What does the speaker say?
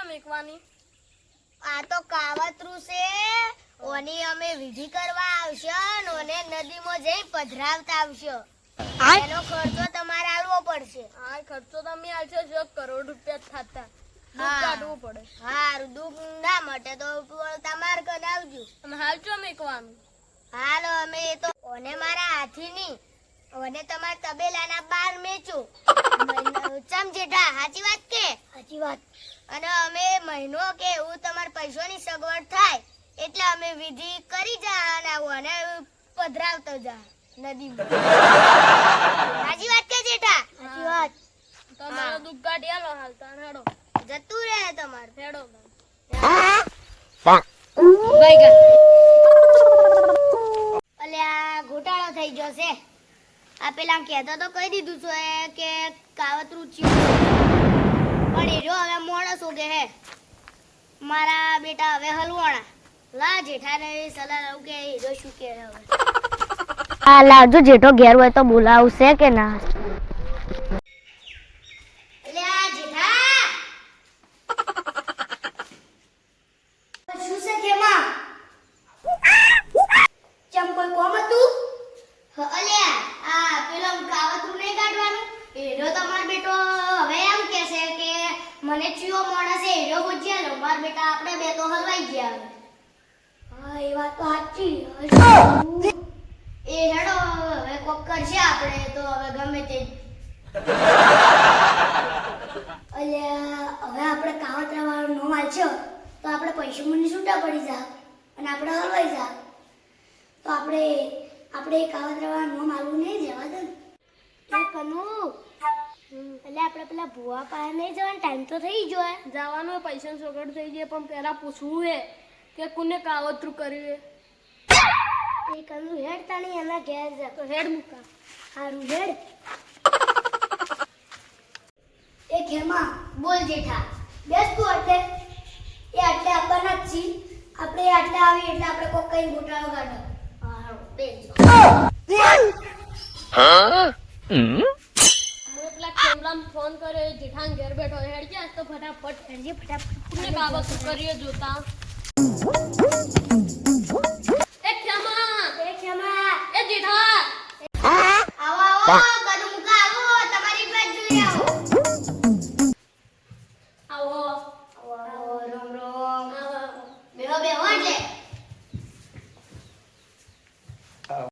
મેકવાની આ તો કાવતરું છે ઓની અમે વિધિ કરવા આવશે અને ઓને નદીમાં જઈ પધરાવતા આવશે એનો ખર્ચો તમારે આલવો પડશે આ ખર્ચો તમે આલશો જો કરોડ રૂપિયા થતા દુઃખ કાઢવું પડે હારું દુઃખ ના મટે તો તમારે કદ આવજો અને હાલ ચો મેકવાનું હાલો અમે તો ઓને મારા હાથી ની ઓને તમારા તબેલાના બાર મેચો ચમ જેઠા સાચી વાત કે સાચી વાત અને અમે મહિનો કે એવું તમારા પૈસાની સગવડ થાય એટલે અમે વિધિ કરી જા અને ઓને પધરાવતો જા નદીમાં સાચી વાત કે જેઠા સાચી વાત તમારો દુઃખ કાઢી આલો હાલ તાણ હેડો જતું રહે તમારે હેડો અલ્યા ઘોટાળો થઈ ગયો છે આ પેલા કહેતો તો કહી દીધું છે કે કાવતરું ચીવું પણ એ જો હવે મોણસ ઉગે હે મારા બેટા હવે હલવાણા લા જેઠાને સલાહ લઉં કે એ જો શું કે હવે આ લાવજો જેઠો ઘેર હોય તો બોલાવશે કે ના અલ્યા જેઠા શું છે કેમાં ચમ કોઈ કોમ હતું અલ્યા આ પેલો કાવતરું નહીં કાઢવાનું એનો તમારો બેટો હવે એમ કહેશે કે મને ચિયો માણસ છે એનો પૂછ્યા લો માર બેટા આપણે બે તો હલવાઈ ગયા હા એ વાત તો સાચી એ હેડો હવે કોક કરશે આપણે તો હવે ગમે તે અલ્યા હવે આપણે કાવતરા વાળો નો વાંચ્યો તો આપણે પૈસા મને છૂટા પડી જા અને આપણે હલવાઈ જા તો આપણે કાવતરા નો માલવું નહીં જવા દે એ કનુ એટલે આપણે પેલા ભુવા પાસે નહીં જવાનો ટાઈમ તો થઈ ગયો જવાનું પૈસા સોગડ થઈ જાય પણ પેલા પૂછવું હે કે કોને કાવતરું કર્યું એ કનુ હેડ તાણી એના ઘેર જા તો હેડ મુકા હારું હેડ એ ખેમા બોલ જેઠા બેસ તું એટલે એ આટલે આપવાના જ છી આપણે આટલે આવી એટલે આપણે કોક કઈ ગોટાળો કાઢો હારું બેસ પેલા કેમરામાં ફોન કર્યો જેઠાન ઘેર બેઠો હેડ ગયા તો ફટાફટ હેડજે ફટાફટ કોને કાવતરું કર્યું જોતા એ ખેમા એ ખેમા એ જેઠા આવો આવો